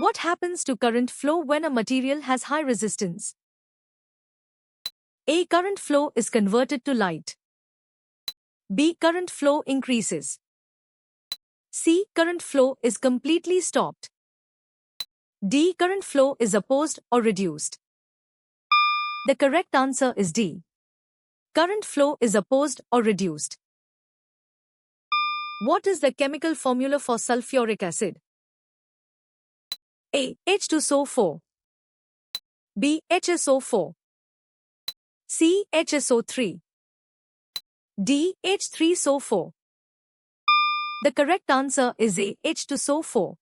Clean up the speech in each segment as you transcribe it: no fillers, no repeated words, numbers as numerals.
What happens to current flow when a material has high resistance? A. Current flow is converted to light. B. Current flow increases. C. Current flow is completely stopped. D. Current flow is opposed or reduced. The correct answer is D. Current flow is opposed or reduced. What is the chemical formula for sulfuric acid? A. H2SO4. B. HSO4. C. HSO3. D. H3SO4. The correct answer is A. H2SO4.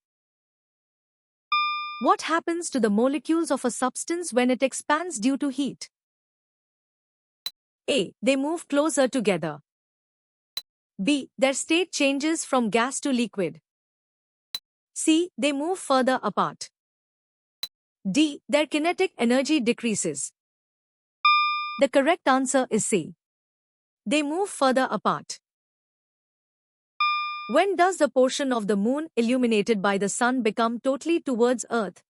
What happens to the molecules of a substance when it expands due to heat? A. They move closer together. B. Their state changes from gas to liquid. C. They move further apart. D. Their kinetic energy decreases. The correct answer is C. They move further apart. When does the portion of the moon illuminated by the sun become totally towards Earth?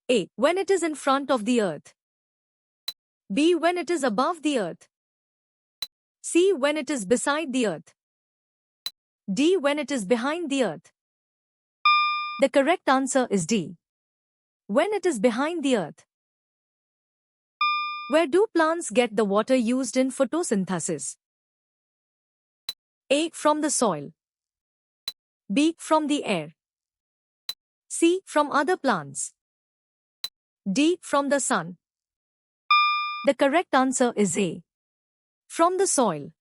A. When it is in front of the Earth. B. When it is above the Earth. C. When it is beside the Earth. D. When it is behind the Earth. The correct answer is D. When it is behind the Earth. Where do plants get the water used in photosynthesis? A. From the soil. B. From the air. C. From other plants. D. From the sun. The correct answer is A. From the soil.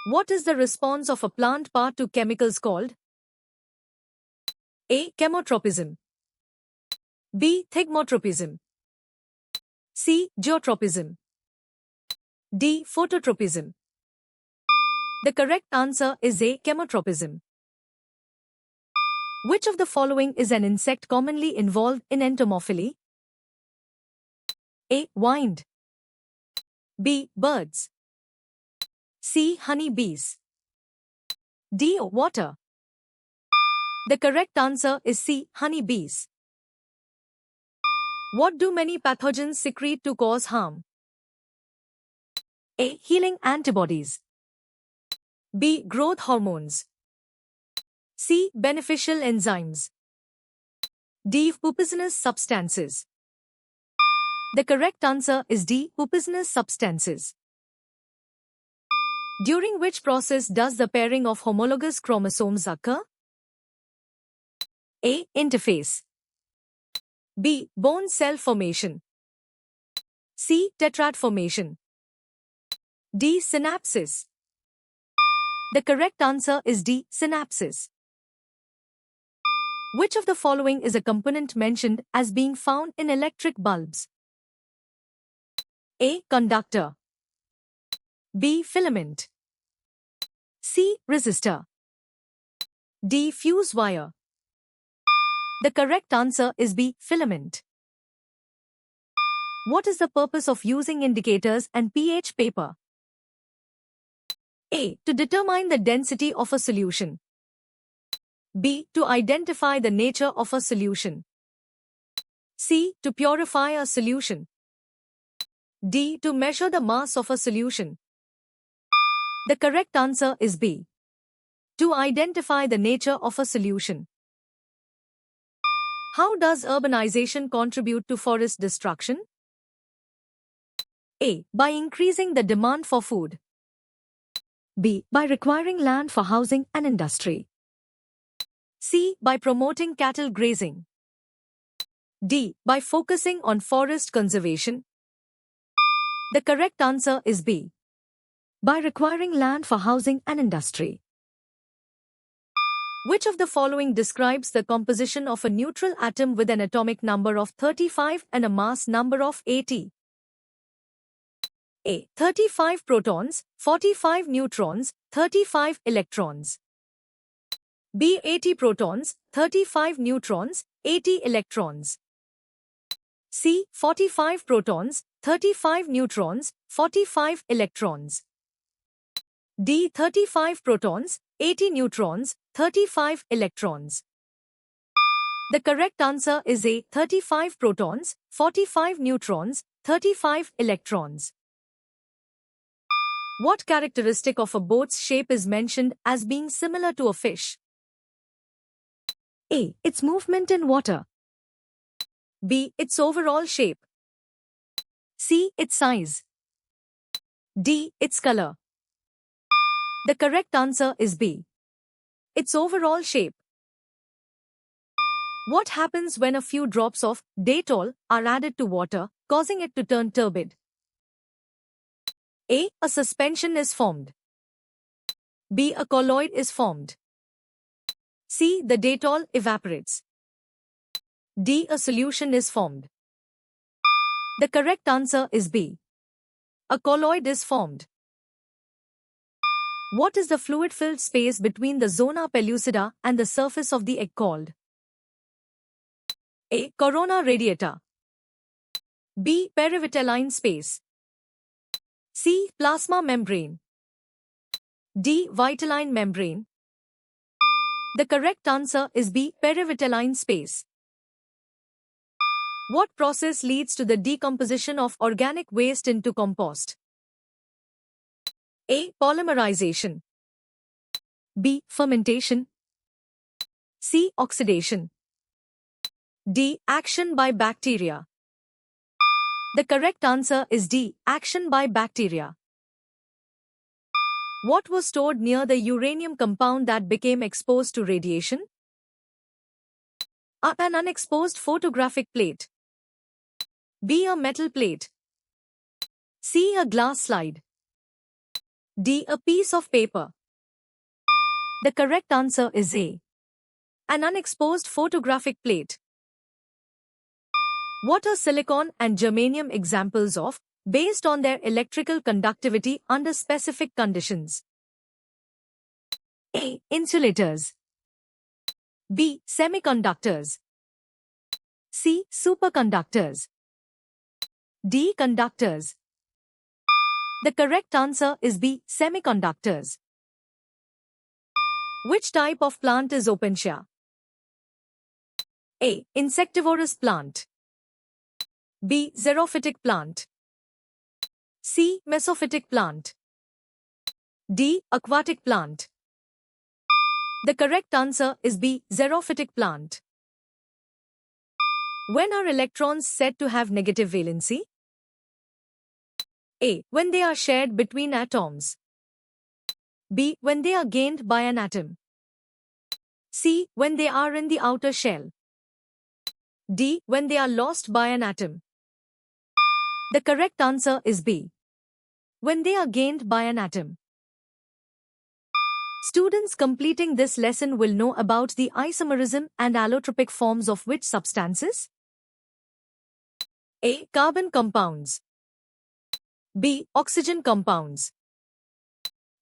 What is the response of a plant part to chemicals called? A. Chemotropism. B. Thigmotropism. C. Geotropism. D. Phototropism. The correct answer is A. Chemotropism. Which of the following is an insect commonly involved in entomophily? A. Wind. B. Birds. C. Honeybees. D. Water. The correct answer is C. Honeybees. What do many pathogens secrete to cause harm? A. Healing antibodies. B. Growth hormones. C. Beneficial enzymes. D. Pupuscinous substances. The correct answer is D. Pupuscinous substances. During which process does the pairing of homologous chromosomes occur? A. Interphase. B. Bone cell formation. C. Tetrad formation. D. Synapsis. The correct answer is D. Synapsis. Which of the following is a component mentioned as being found in electric bulbs? A. Conductor. B. Filament. C. Resistor. D. Fuse wire. The correct answer is B. Filament. What is the purpose of using indicators and pH paper? A. To determine the density of a solution. B. To identify the nature of a solution. C. To purify a solution. D. To measure the mass of a solution. The correct answer is B. To identify the nature of a solution. How does urbanization contribute to forest destruction? A. By increasing the demand for food. B. By requiring land for housing and industry. C. By promoting cattle grazing. D. By focusing on forest conservation. The correct answer is B. By requiring land for housing and industry. Which of the following describes the composition of a neutral atom with an atomic number of 35 and a mass number of 80? A. 35 protons, 45 neutrons, 35 electrons. B. 80 protons, 35 neutrons, 80 electrons. C. 45 protons, 35 neutrons, 45 electrons. D. 35 protons, 80 neutrons, 35 electrons. The correct answer is A. 35 protons, 45 neutrons, 35 electrons. What characteristic of a boat's shape is mentioned as being similar to a fish? A. Its movement in water. B. Its overall shape. C. Its size. D. Its color. The correct answer is B. Its overall shape. What happens when a few drops of Dettol are added to water, causing it to turn turbid? A. A suspension is formed. B. A colloid is formed. C. The Dettol evaporates. D. A solution is formed. The correct answer is B. A colloid is formed. What is the fluid-filled space between the zona pellucida and the surface of the egg called? A. Corona radiata. B. Perivitelline space. C. Plasma membrane. D. Vitelline membrane. The correct answer is B. Perivitelline space. What process leads to the decomposition of organic waste into compost? A. Polymerization. B. Fermentation. C. Oxidation. D. Action by bacteria. The correct answer is D. Action by bacteria. What was stored near the uranium compound that became exposed to radiation? A. An unexposed photographic plate. B. A metal plate. C. A glass slide. D. A piece of paper. The correct answer is A. An unexposed photographic plate. What are silicon and germanium examples of, based on their electrical conductivity under specific conditions? A. Insulators. B. Semiconductors. C. Superconductors. D. Conductors. The correct answer is B. Semiconductors. Which type of plant is Opentia? A. Insectivorous plant. B. Xerophytic plant. C. Mesophytic plant. D. Aquatic plant. The correct answer is B. Xerophytic plant. When are electrons said to have negative valency? A. When they are shared between atoms. B. When they are gained by an atom. C. When they are in the outer shell. D. When they are lost by an atom. The correct answer is B. When they are gained by an atom. Students completing this lesson will know about the isomerism and allotropic forms of which substances? A. Carbon compounds. B. Oxygen compounds.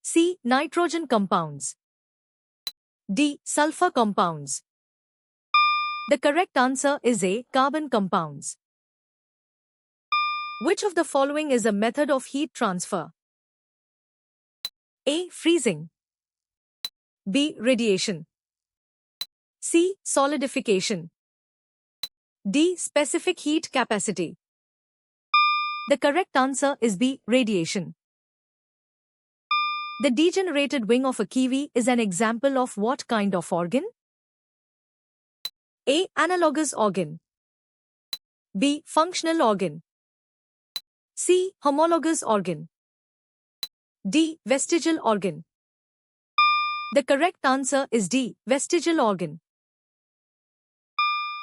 C. Nitrogen compounds. D. Sulfur compounds. The correct answer is A. Carbon compounds. Which of the following is a method of heat transfer? A. Freezing. B. Radiation. C. Solidification. D. Specific heat capacity. The correct answer is B. Radiation. The degenerated wing of a kiwi is an example of what kind of organ? A. Analogous organ. B. Functional organ. C. Homologous organ. D. Vestigial organ. The correct answer is D. Vestigial organ.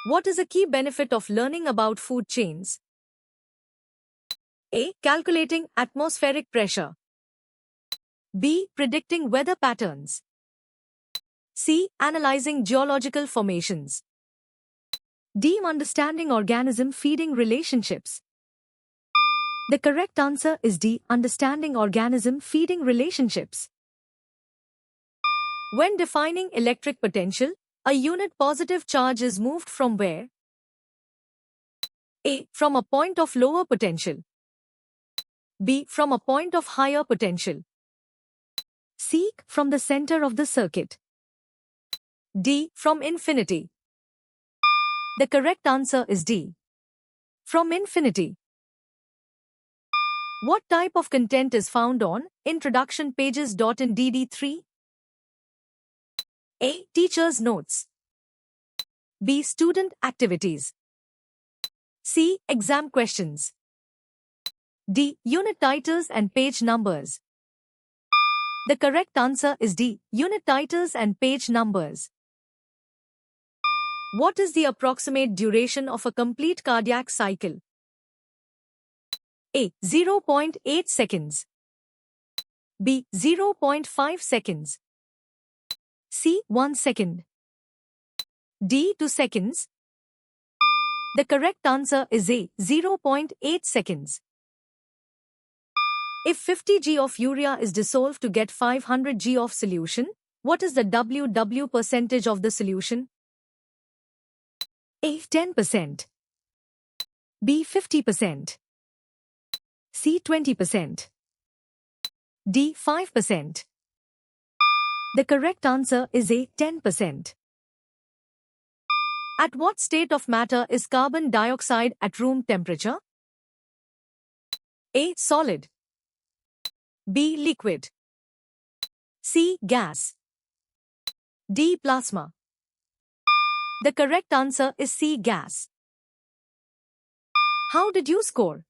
What is a key benefit of learning about food chains? A. Calculating atmospheric pressure. B. Predicting weather patterns. C. Analyzing geological formations. D. Understanding organism feeding relationships. The correct answer is D. Understanding organism feeding relationships. When defining electric potential, a unit positive charge is moved from where? A. From a point of lower potential. B. From a point of higher potential. C. From the center of the circuit. D. From infinity. The correct answer is D. From infinity. What type of content is found on introduction pages? In DD3? A. Teacher's notes. B. Student activities. C. Exam questions. D. Unit titles and page numbers. The correct answer is D. Unit titles and page numbers. What is the approximate duration of a complete cardiac cycle? A. 0.8 seconds. B. 0.5 seconds. C. 1 second. D. 2 seconds. The correct answer is A. 0.8 seconds. If 50 g of urea is dissolved to get 500 g of solution, what is the WW percentage of the solution? A. 10%. B. 50%. C. 20%. D. 5%. The correct answer is A. 10%. At what state of matter is carbon dioxide at room temperature? A. Solid. B. Liquid. C. Gas. D. Plasma. The correct answer is C. Gas. How did you score?